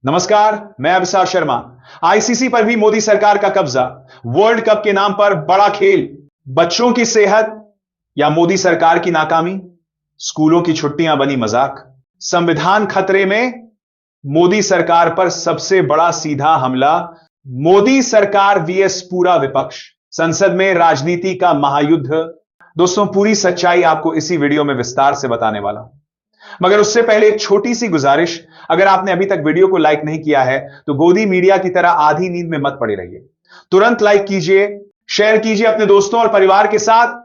नमस्कार, मैं अभिसार शर्मा। आईसीसी पर भी मोदी सरकार का कब्जा, वर्ल्ड कप के नाम पर बड़ा खेल, बच्चों की सेहत या मोदी सरकार की नाकामी, स्कूलों की छुट्टियां बनी मजाक, संविधान खतरे में, मोदी सरकार पर सबसे बड़ा सीधा हमला, मोदी सरकार वीएस पूरा विपक्ष, संसद में राजनीति का महायुद्ध। दोस्तों, पूरी सच्चाई आपको इसी वीडियो में विस्तार से बताने वाला हूं, मगर उससे पहले एक छोटी सी गुजारिश। अगर आपने अभी तक वीडियो को लाइक नहीं किया है तो गोदी मीडिया की तरह आधी नींद में मत पड़े रहिए। तुरंत लाइक कीजिए, शेयर कीजिए अपने दोस्तों और परिवार के साथ,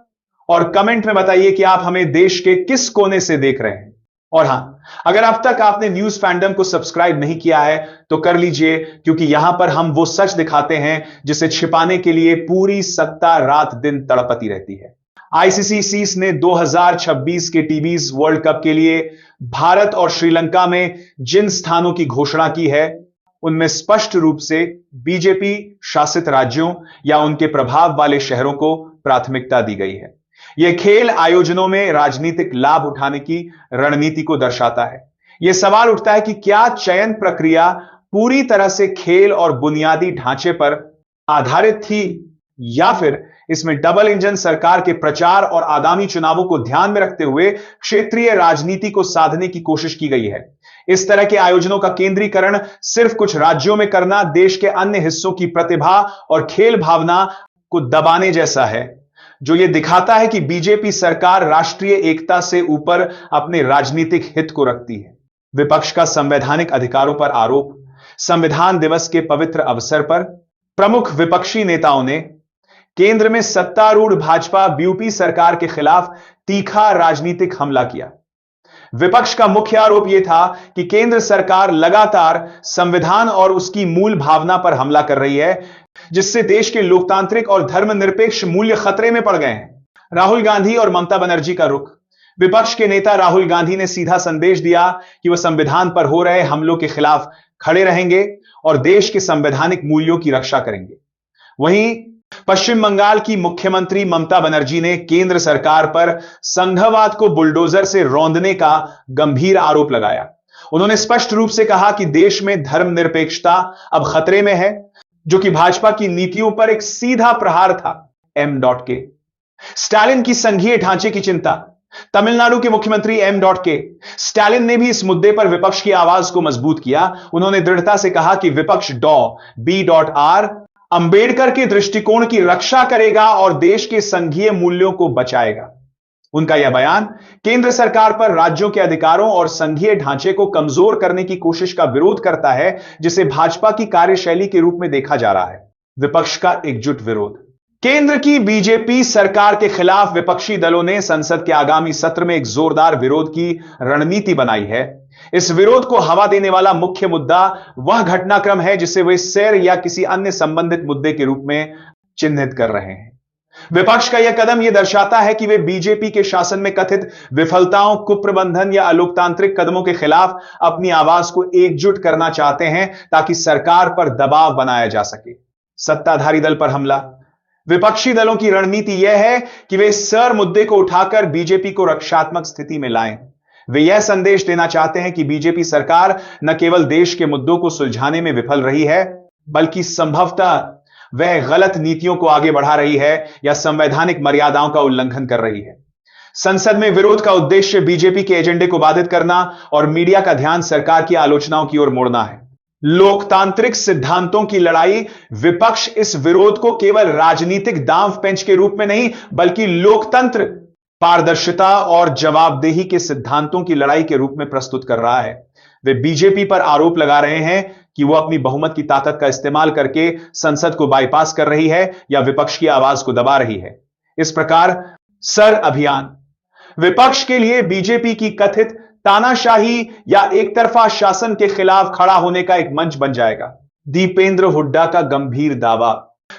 और कमेंट में बताइए कि आप हमें देश के किस कोने से देख रहे हैं। और हां, अगर अब तक आपने न्यूज फैंडम को सब्सक्राइब नहीं किया है तो कर लीजिए, क्योंकि यहां पर हम वो सच दिखाते हैं जिसे छिपाने के लिए पूरी सत्ता रात दिन तड़पती रहती है। आईसीसी सीस ने 2026 के टीबीज वर्ल्ड कप के लिए भारत और श्रीलंका में जिन स्थानों की घोषणा की है, उनमें स्पष्ट रूप से बीजेपी शासित राज्यों या उनके प्रभाव वाले शहरों को प्राथमिकता दी गई है। यह खेल आयोजनों में राजनीतिक लाभ उठाने की रणनीति को दर्शाता है। यह सवाल उठता है कि क्या चयन प्रक्रिया पूरी तरह से खेल और बुनियादी ढांचे पर आधारित थी, या फिर इसमें डबल इंजन सरकार के प्रचार और आगामी चुनावों को ध्यान में रखते हुए क्षेत्रीय राजनीति को साधने की कोशिश की गई है। इस तरह के आयोजनों का केंद्रीकरण सिर्फ कुछ राज्यों में करना देश के अन्य हिस्सों की प्रतिभा और खेल भावना को दबाने जैसा है, जो यह दिखाता है कि बीजेपी सरकार राष्ट्रीय एकता से ऊपर अपने राजनीतिक हित को रखती है। विपक्ष का संवैधानिक अधिकारों पर आरोप। संविधान दिवस के पवित्र अवसर पर प्रमुख विपक्षी नेताओं ने केंद्र में सत्तारूढ़ भाजपा यूपी सरकार के खिलाफ तीखा राजनीतिक हमला किया। विपक्ष का मुख्य आरोप यह था कि केंद्र सरकार लगातार संविधान और उसकी मूल भावना पर हमला कर रही है, जिससे देश के लोकतांत्रिक और धर्मनिरपेक्ष मूल्य खतरे में पड़ गए हैं। राहुल गांधी और ममता बनर्जी का रुख। विपक्ष के नेता राहुल गांधी ने सीधा संदेश दिया कि वह संविधान पर हो रहे हमलों के खिलाफ खड़े रहेंगे और देश के संवैधानिक मूल्यों की रक्षा करेंगे। वहीं पश्चिम बंगाल की मुख्यमंत्री ममता बनर्जी ने केंद्र सरकार पर संघवाद को बुलडोजर से रौंदने का गंभीर आरोप लगाया। उन्होंने स्पष्ट रूप से कहा कि देश में धर्मनिरपेक्षता अब खतरे में है, जो कि भाजपा की नीतियों पर एक सीधा प्रहार था। M.K स्टालिन की संघीय ढांचे की चिंता। तमिलनाडु के मुख्यमंत्री M.K स्टालिन ने भी इस मुद्दे पर विपक्ष की आवाज को मजबूत किया। उन्होंने दृढ़ता से कहा कि विपक्ष B.R अंबेडकर के दृष्टिकोण की रक्षा करेगा और देश के संघीय मूल्यों को बचाएगा। उनका यह बयान केंद्र सरकार पर राज्यों के अधिकारों और संघीय ढांचे को कमजोर करने की कोशिश का विरोध करता है, जिसे भाजपा की कार्यशैली के रूप में देखा जा रहा है। विपक्ष का एकजुट विरोध। केंद्र की बीजेपी सरकार के खिलाफ विपक्षी दलों ने संसद के आगामी सत्र में एक जोरदार विरोध की रणनीति बनाई है। इस विरोध को हवा देने वाला मुख्य मुद्दा वह घटनाक्रम है जिसे वे सैर या किसी अन्य संबंधित मुद्दे के रूप में चिन्हित कर रहे हैं। विपक्ष का यह कदम यह दर्शाता है कि वे बीजेपी के शासन में कथित विफलताओं, कुप्रबंधन या अलोकतांत्रिक कदमों के खिलाफ अपनी आवाज को एकजुट करना चाहते हैं, ताकि सरकार पर दबाव बनाया जा सके। सत्ताधारी दल पर हमला। विपक्षी दलों की रणनीति यह है कि वे सर मुद्दे को उठाकर बीजेपी को रक्षात्मक स्थिति में लाएं। वे यह संदेश देना चाहते हैं कि बीजेपी सरकार न केवल देश के मुद्दों को सुलझाने में विफल रही है, बल्कि संभवतः वह गलत नीतियों को आगे बढ़ा रही है या संवैधानिक मर्यादाओं का उल्लंघन कर रही है। संसद में विरोध का उद्देश्य बीजेपी के एजेंडे को बाधित करना और मीडिया का ध्यान सरकार की आलोचनाओं की ओर मोड़ना है। लोकतांत्रिक सिद्धांतों की लड़ाई। विपक्ष इस विरोध को केवल राजनीतिक दांव पेंच के रूप में नहीं, बल्कि लोकतंत्र, पारदर्शिता और जवाबदेही के सिद्धांतों की लड़ाई के रूप में प्रस्तुत कर रहा है। वे बीजेपी पर आरोप लगा रहे हैं कि वह अपनी बहुमत की ताकत का इस्तेमाल करके संसद को बाईपास कर रही है या विपक्ष की आवाज को दबा रही है। इस प्रकार सर अभियान विपक्ष के लिए बीजेपी की कथित तानाशाही या एक तरफा शासन के खिलाफ खड़ा होने का एक मंच बन जाएगा। दीपेंद्र हुड्डा का गंभीर दावा।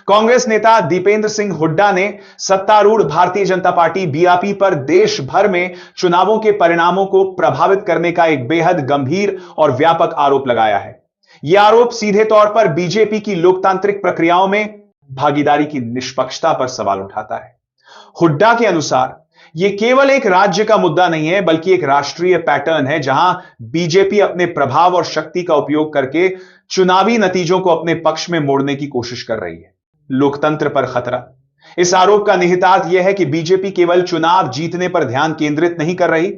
कांग्रेस नेता दीपेंद्र सिंह हुड्डा ने सत्तारूढ़ भारतीय जनता पार्टी बीआरपी पर देश भर में चुनावों के परिणामों को प्रभावित करने का एक बेहद गंभीर और व्यापक आरोप लगाया है। यह आरोप सीधे तौर पर बीजेपी की लोकतांत्रिक प्रक्रियाओं में भागीदारी की निष्पक्षता पर सवाल उठाता है। हुड्डा के अनुसार यह केवल एक राज्य का मुद्दा नहीं है, बल्कि एक राष्ट्रीय पैटर्न है जहां बीजेपी अपने प्रभाव और शक्ति का उपयोग करके चुनावी नतीजों को अपने पक्ष में मोड़ने की कोशिश कर रही है। लोकतंत्र पर खतरा। इस आरोप का निहितार्थ यह है कि बीजेपी केवल चुनाव जीतने पर ध्यान केंद्रित नहीं कर रही,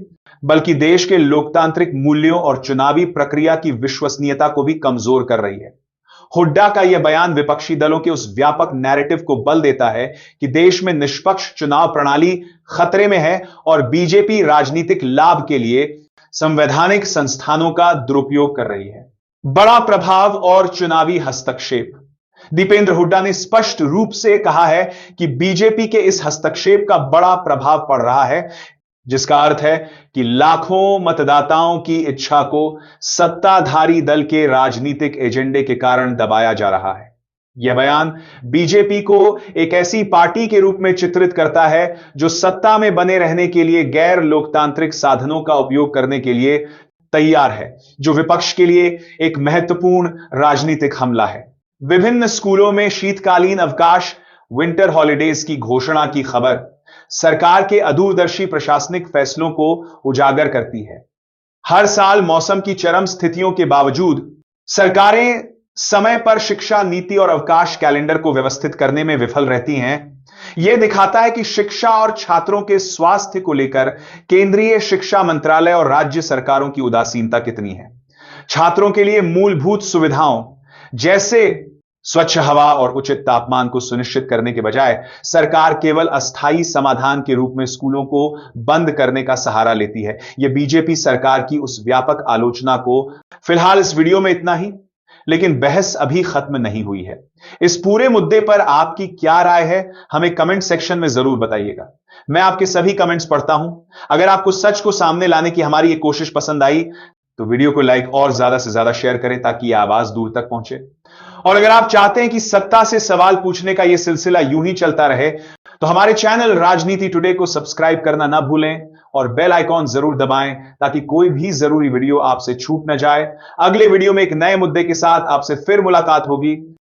बल्कि देश के लोकतांत्रिक मूल्यों और चुनावी प्रक्रिया की विश्वसनीयता को भी कमजोर कर रही है। हुड्डा का यह बयान विपक्षी दलों के उस व्यापक नैरेटिव को बल देता है कि देश में निष्पक्ष चुनाव प्रणाली खतरे में है और बीजेपी राजनीतिक लाभ के लिए संवैधानिक संस्थानों का दुरुपयोग कर रही है। बड़ा प्रभाव और चुनावी हस्तक्षेप। दीपेंद्र हुड्डा ने स्पष्ट रूप से कहा है कि बीजेपी के इस हस्तक्षेप का बड़ा प्रभाव पड़ रहा है, जिसका अर्थ है कि लाखों मतदाताओं की इच्छा को सत्ताधारी दल के राजनीतिक एजेंडे के कारण दबाया जा रहा है। यह बयान बीजेपी को एक ऐसी पार्टी के रूप में चित्रित करता है जो सत्ता में बने रहने के लिए गैर लोकतांत्रिक साधनों का उपयोग करने के लिए तैयार है, जो विपक्ष के लिए एक महत्वपूर्ण राजनीतिक हमला है। विभिन्न स्कूलों में शीतकालीन अवकाश, विंटर हॉलिडेज की घोषणा की खबर सरकार के अदूरदर्शी प्रशासनिक फैसलों को उजागर करती है। हर साल मौसम की चरम स्थितियों के बावजूद सरकारें समय पर शिक्षा नीति और अवकाश कैलेंडर को व्यवस्थित करने में विफल रहती हैं। यह दिखाता है कि शिक्षा और छात्रों के स्वास्थ्य को लेकर केंद्रीय शिक्षा मंत्रालय और राज्य सरकारों की उदासीनता कितनी है। छात्रों के लिए मूलभूत सुविधाओं जैसे स्वच्छ हवा और उचित तापमान को सुनिश्चित करने के बजाय सरकार केवल अस्थायी समाधान के रूप में स्कूलों को बंद करने का सहारा लेती है। यह बीजेपी सरकार की उस व्यापक आलोचना को फिलहाल इस वीडियो में इतना ही, लेकिन बहस अभी खत्म नहीं हुई है। इस पूरे मुद्दे पर आपकी क्या राय है, हमें कमेंट सेक्शन में जरूर बताइएगा। मैं आपके सभी कमेंट्स पढ़ता हूं। अगर आपको सच को सामने लाने की हमारी ये कोशिश पसंद आई तो वीडियो को लाइक और ज्यादा से ज्यादा शेयर करें ताकि यह आवाज दूर तक पहुंचे। और अगर आप चाहते हैं कि सत्ता से सवाल पूछने का यह सिलसिला यूं ही चलता रहे तो हमारे चैनल राजनीति टुडे को सब्सक्राइब करना ना भूलें और बेल आइकॉन जरूर दबाएं ताकि कोई भी जरूरी वीडियो आपसे छूट ना जाए। अगले वीडियो में एक नए मुद्दे के साथ आपसे फिर मुलाकात होगी।